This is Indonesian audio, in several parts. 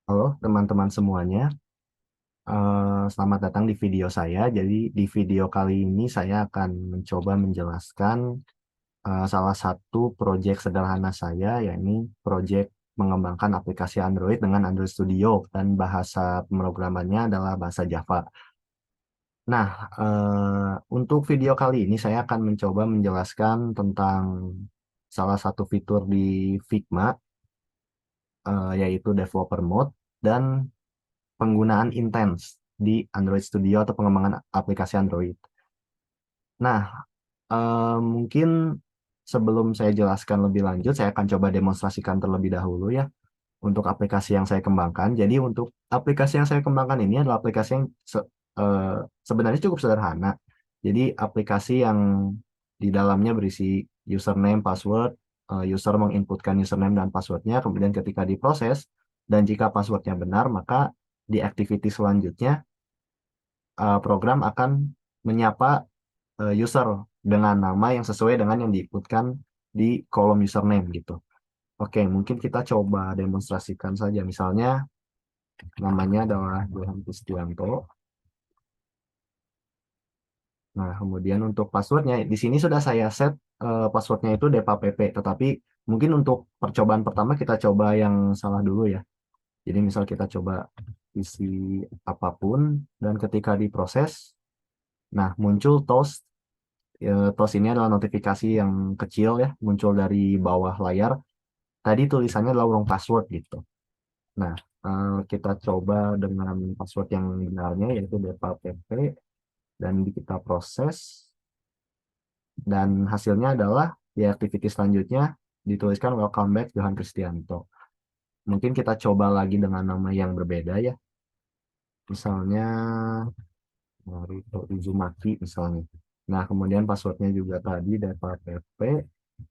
Halo teman-teman semuanya. Selamat datang di video saya. Jadi di video kali ini saya akan mencoba menjelaskan salah satu proyek sederhana saya, yakni proyek mengembangkan aplikasi Android dengan Android Studio dan bahasa pemrogramannya adalah bahasa Java. Nah, untuk video kali ini saya akan mencoba menjelaskan tentang salah satu fitur di Figma, yaitu Developer Mode dan penggunaan intens di Android Studio atau pengembangan aplikasi Android. Nah, mungkin sebelum saya jelaskan lebih lanjut, saya akan coba demonstrasikan terlebih dahulu ya untuk aplikasi yang saya kembangkan. Jadi untuk aplikasi yang saya kembangkan ini adalah aplikasi yang eh, sebenarnya cukup sederhana. Jadi aplikasi yang di dalamnya berisi username, password, user menginputkan username dan passwordnya, kemudian ketika diproses, dan jika passwordnya benar, maka di activity selanjutnya program akan menyapa user dengan nama yang sesuai dengan yang diinputkan di kolom username gitu. Oke, mungkin kita coba demonstrasikan saja. Misalnya namanya adalah Johan Kristianto. Nah, kemudian untuk passwordnya, di sini sudah saya set passwordnya itu DPAPP. Tetapi mungkin untuk percobaan pertama kita coba yang salah dulu ya. Jadi misal kita coba isi apapun dan ketika diproses, nah muncul toast. Toast ini adalah notifikasi yang kecil ya, muncul dari bawah layar. Tadi tulisannya adalah wrong password gitu. Nah, kita coba dengan password yang benarnya yaitu DPAPP dan kita proses dan hasilnya adalah di activity selanjutnya dituliskan welcome back Johan Kristianto. Mungkin kita coba lagi dengan nama yang berbeda ya. Misalnya Naruto Uzumaki misalnya. Nah, kemudian passwordnya juga tadi DPAPP,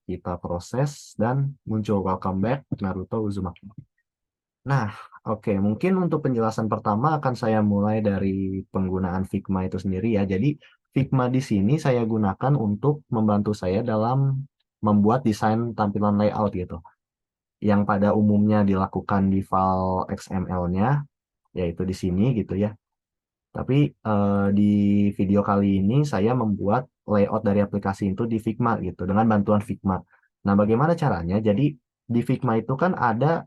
kita proses dan muncul welcome back Naruto Uzumaki. Nah, oke, mungkin untuk penjelasan pertama akan saya mulai dari penggunaan Figma itu sendiri ya. Jadi, Figma di sini saya gunakan untuk membantu saya dalam membuat desain tampilan layout gitu. Yang pada umumnya dilakukan di file XML-nya, yaitu di sini gitu ya. Tapi di video kali ini saya membuat layout dari aplikasi itu di Figma gitu, dengan bantuan Figma. Nah, bagaimana caranya? Jadi, di Figma itu kan ada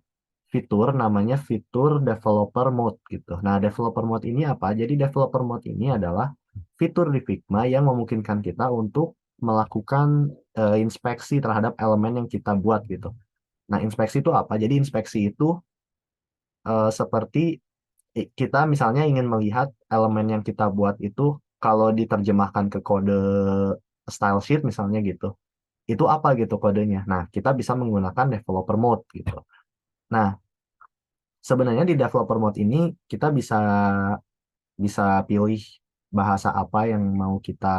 fitur namanya fitur developer mode gitu. Nah, developer mode ini apa? Jadi developer mode ini adalah fitur di Figma yang memungkinkan kita untuk melakukan inspeksi terhadap elemen yang kita buat gitu. Nah, inspeksi itu apa? Jadi inspeksi itu seperti kita misalnya ingin melihat elemen yang kita buat itu kalau diterjemahkan ke kode style sheet misalnya gitu. Itu apa gitu kodenya? Nah, kita bisa menggunakan developer mode gitu. Nah, sebenarnya di developer mode ini kita bisa bisa pilih bahasa apa yang mau kita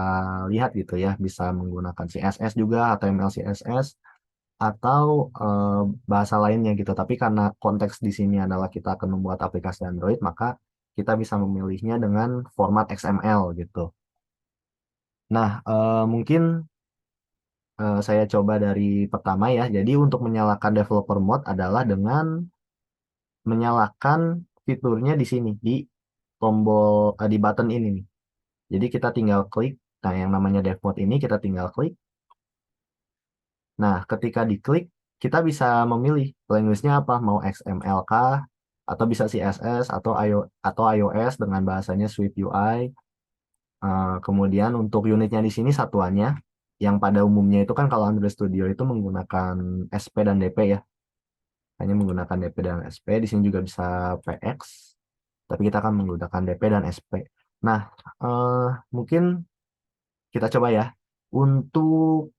lihat gitu ya. Bisa menggunakan CSS juga, HTML CSS atau bahasa lainnya gitu. Tapi karena konteks di sini adalah kita akan membuat aplikasi Android, maka kita bisa memilihnya dengan format XML gitu. Nah, mungkin saya coba dari pertama ya. Jadi untuk menyalakan developer mode adalah dengan menyalakan fiturnya di sini di tombol di button ini nih. Jadi kita tinggal klik. Nah, yang namanya dev mode ini kita tinggal klik. Nah, ketika diklik, kita bisa memilih language-nya apa, mau XML kah, atau bisa CSS atau iOS dengan bahasanya Swift UI. Kemudian untuk unitnya di sini satuannya, yang pada umumnya itu kan kalau Android Studio itu menggunakan SP dan DP ya, hanya menggunakan DP dan SP. Di sini juga bisa PX, tapi kita akan menggunakan DP dan SP. Nah, eh, mungkin kita coba ya untuk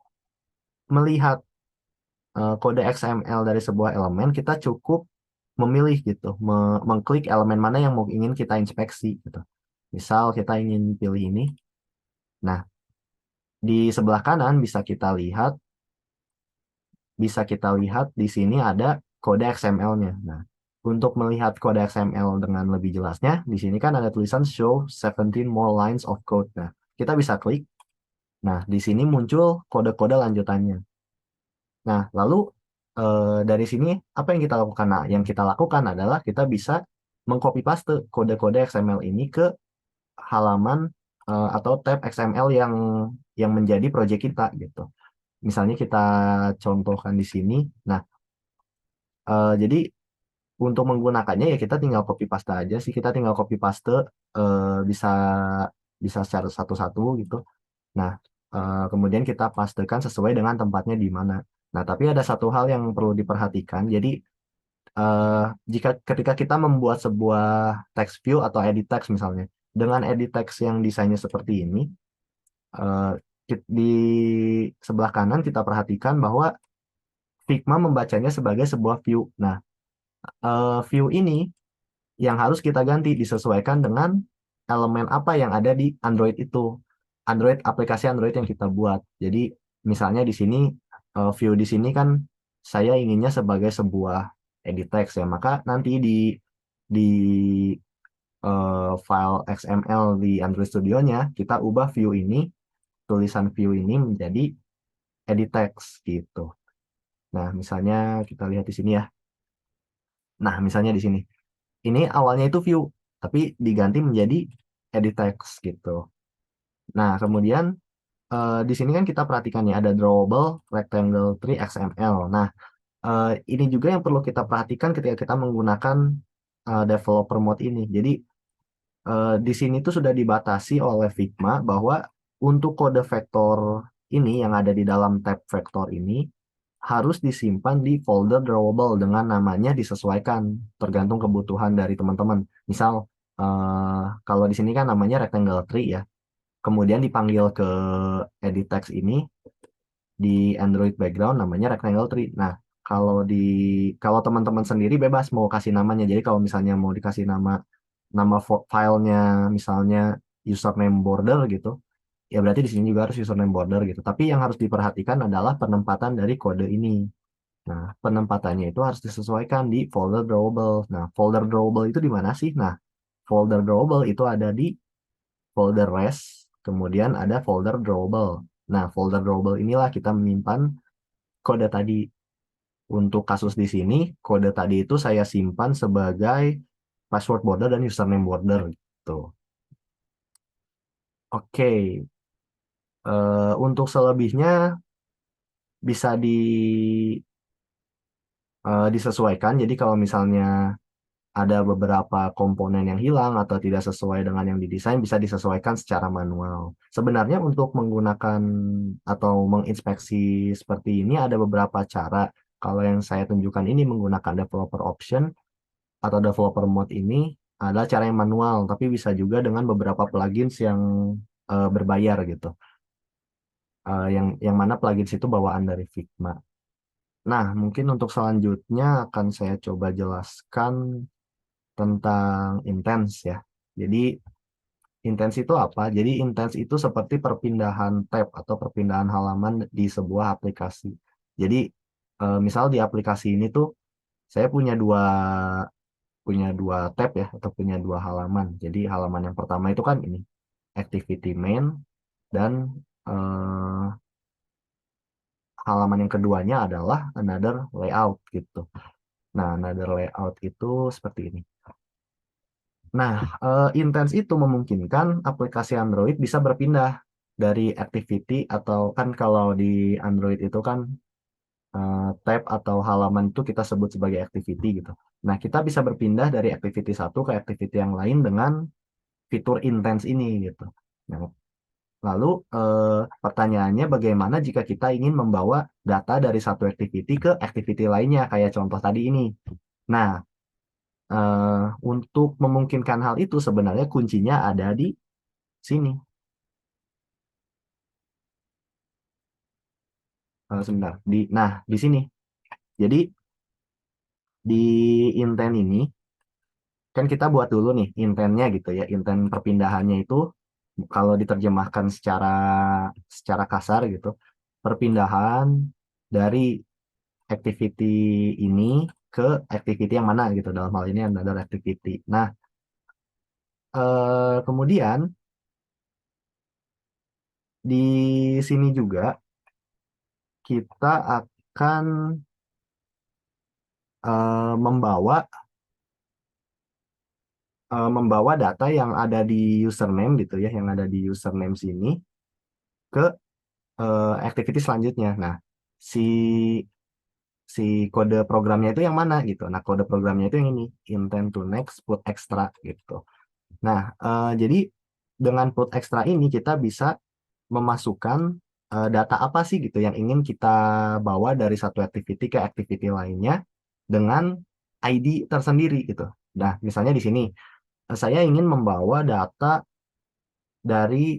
melihat kode XML dari sebuah elemen, kita cukup memilih gitu, mengklik elemen mana yang mau ingin kita inspeksi gitu. Misal kita ingin pilih ini. Nah, di sebelah kanan bisa kita lihat di sini ada kode XML-nya. Nah, untuk melihat kode XML dengan lebih jelasnya, di sini kan ada tulisan show 17 more lines of code. Nah, kita bisa klik. Nah, di sini muncul kode-kode lanjutannya. Nah, lalu dari sini apa yang kita lakukan? Nah, yang kita lakukan adalah kita bisa mengcopy paste kode-kode XML ini ke halaman atau tab XML yang menjadi project kita gitu. Misalnya kita contohkan di sini. Nah, jadi untuk menggunakannya ya kita tinggal copy paste aja sih. Kita tinggal copy paste bisa bisa secara satu-satu gitu. Nah, kemudian kita pastekan sesuai dengan tempatnya di mana. Nah, tapi ada satu hal yang perlu diperhatikan. Jadi eh, jika ketika kita membuat sebuah text view atau edit text misalnya, dengan edit text yang desainnya seperti ini, eh, di sebelah kanan kita perhatikan bahwa Figma membacanya sebagai sebuah view. Nah, view ini yang harus kita ganti disesuaikan dengan elemen apa yang ada di Android itu. Aplikasi Android yang kita buat. Jadi misalnya di sini view di sini kan saya inginnya sebagai sebuah edit text ya. Maka nanti di file XML di Android Studio-nya kita ubah view ini, tulisan view ini menjadi edit text gitu. Nah, misalnya kita lihat di sini ya. Nah, misalnya di sini. Ini awalnya itu view, tapi diganti menjadi edit text gitu. Nah, kemudian di sini kan kita perhatikan ya ada drawable rectangle tree XML. Nah, ini juga yang perlu kita perhatikan ketika kita menggunakan developer mode ini. Jadi di sini tuh sudah dibatasi oleh Figma bahwa untuk kode vektor ini yang ada di dalam tab vektor ini harus disimpan di folder drawable dengan namanya disesuaikan tergantung kebutuhan dari teman-teman. Misal kalau di sini kan namanya rectangle tree ya. Kemudian dipanggil ke edit text ini di Android background namanya rectangle tree. Nah, kalau teman-teman sendiri bebas mau kasih namanya. Jadi kalau misalnya mau dikasih nama filenya misalnya username border gitu, ya berarti di sini juga harus username border gitu. Tapi yang harus diperhatikan adalah penempatan dari kode ini. Nah, penempatannya itu harus disesuaikan di folder drawable. Nah, folder drawable itu di mana sih? Nah, folder drawable itu ada di folder res, kemudian ada folder drawable. Nah, folder drawable inilah kita menyimpan kode tadi. Untuk kasus di sini, kode tadi itu saya simpan sebagai password border dan username border gitu. Oke, untuk selebihnya bisa disesuaikan. Jadi kalau misalnya ada beberapa komponen yang hilang atau tidak sesuai dengan yang didesain bisa disesuaikan secara manual. Sebenarnya untuk menggunakan atau menginspeksi seperti ini ada beberapa cara. Kalau yang saya tunjukkan ini menggunakan developer option atau developer mode ini adalah cara yang manual, tapi bisa juga dengan beberapa plugins yang berbayar gitu. Yang mana plugins itu bawaan dari Figma. Nah, mungkin untuk selanjutnya akan saya coba jelaskan tentang intens ya. Jadi intens itu apa? Jadi intens itu seperti perpindahan tab atau perpindahan halaman di sebuah aplikasi. Jadi misal di aplikasi ini tuh saya punya dua tab ya atau punya dua halaman. Jadi halaman yang pertama itu kan ini activity main dan eh, halaman yang keduanya adalah another layout gitu. Nah, another layout itu seperti ini. Nah, Intens itu memungkinkan aplikasi Android bisa berpindah dari activity atau kan kalau di Android itu kan tab atau halaman itu kita sebut sebagai activity gitu. Nah, kita bisa berpindah dari activity satu ke activity yang lain dengan fitur Intens ini gitu. Nah, lalu pertanyaannya bagaimana jika kita ingin membawa data dari satu activity ke activity lainnya kayak contoh tadi ini. Nah, untuk memungkinkan hal itu sebenarnya kuncinya ada di sini. Sebentar. Di sini. Jadi di intent ini kan kita buat dulu nih intentnya gitu ya. Intent perpindahannya itu kalau diterjemahkan secara kasar gitu, perpindahan dari activity ini ke activity yang mana gitu. Dalam hal ini adalah activity. Nah, kemudian di sini juga kita akan eh, membawa membawa data yang ada di username gitu ya, yang ada di username sini ke activity selanjutnya. Nah, si si kode programnya itu yang mana gitu. Nah, kode programnya itu yang ini, intent to next put extra gitu. Nah, jadi dengan put extra ini kita bisa memasukkan data apa sih gitu yang ingin kita bawa dari satu activity ke activity lainnya dengan ID tersendiri gitu. Nah, misalnya di sini saya ingin membawa data dari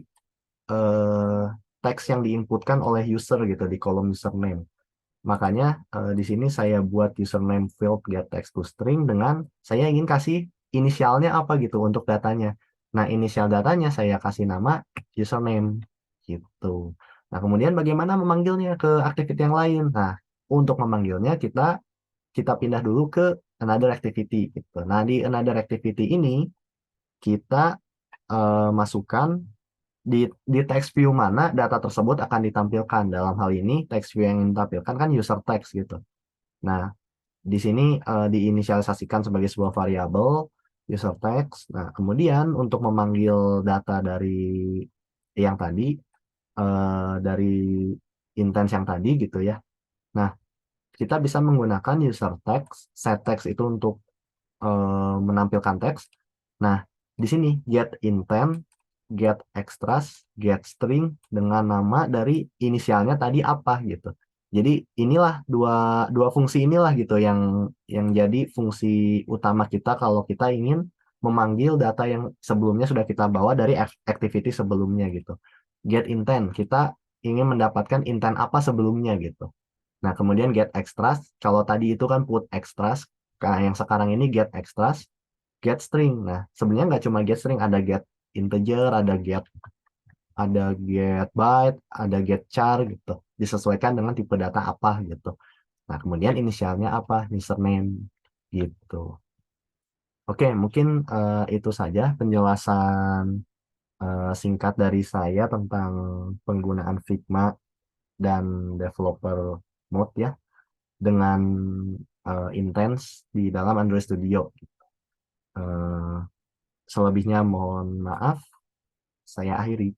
eh, teks yang diinputkan oleh user gitu di kolom username. Makanya di sini saya buat username field get text to string dengan saya ingin kasih inisialnya apa gitu untuk datanya. Nah, inisial datanya saya kasih nama username gitu. Nah, kemudian bagaimana memanggilnya ke activity yang lain? Nah, untuk memanggilnya kita pindah dulu ke another activity gitu. Nah, di another activity ini kita masukkan di text view mana data tersebut akan ditampilkan. Dalam hal ini text view yang ditampilkan kan user text gitu. Nah, di sini diinisialisasikan sebagai sebuah variabel user text. Nah, kemudian untuk memanggil data dari yang tadi, dari intents yang tadi gitu ya. Nah, kita bisa menggunakan user text, set text itu untuk menampilkan teks. Nah, di sini get intent, get extras, get string dengan nama dari inisialnya tadi apa gitu. Jadi inilah dua dua fungsi inilah gitu yang jadi fungsi utama kita kalau kita ingin memanggil data yang sebelumnya sudah kita bawa dari activity sebelumnya gitu. Get intent, kita ingin mendapatkan intent apa sebelumnya gitu. Nah, kemudian get extras, kalau tadi itu kan put extras, yang sekarang ini get extras, get string. Nah, sebenarnya nggak cuma get string, ada get integer, ada get byte, ada get char gitu. Disesuaikan dengan tipe data apa gitu. Nah, kemudian inisialnya apa? Username gitu. Oke, mungkin itu saja penjelasan singkat dari saya tentang penggunaan Figma dan developer mode ya dengan intens di dalam Android Studio. Eh, Selebihnya mohon maaf, saya akhiri.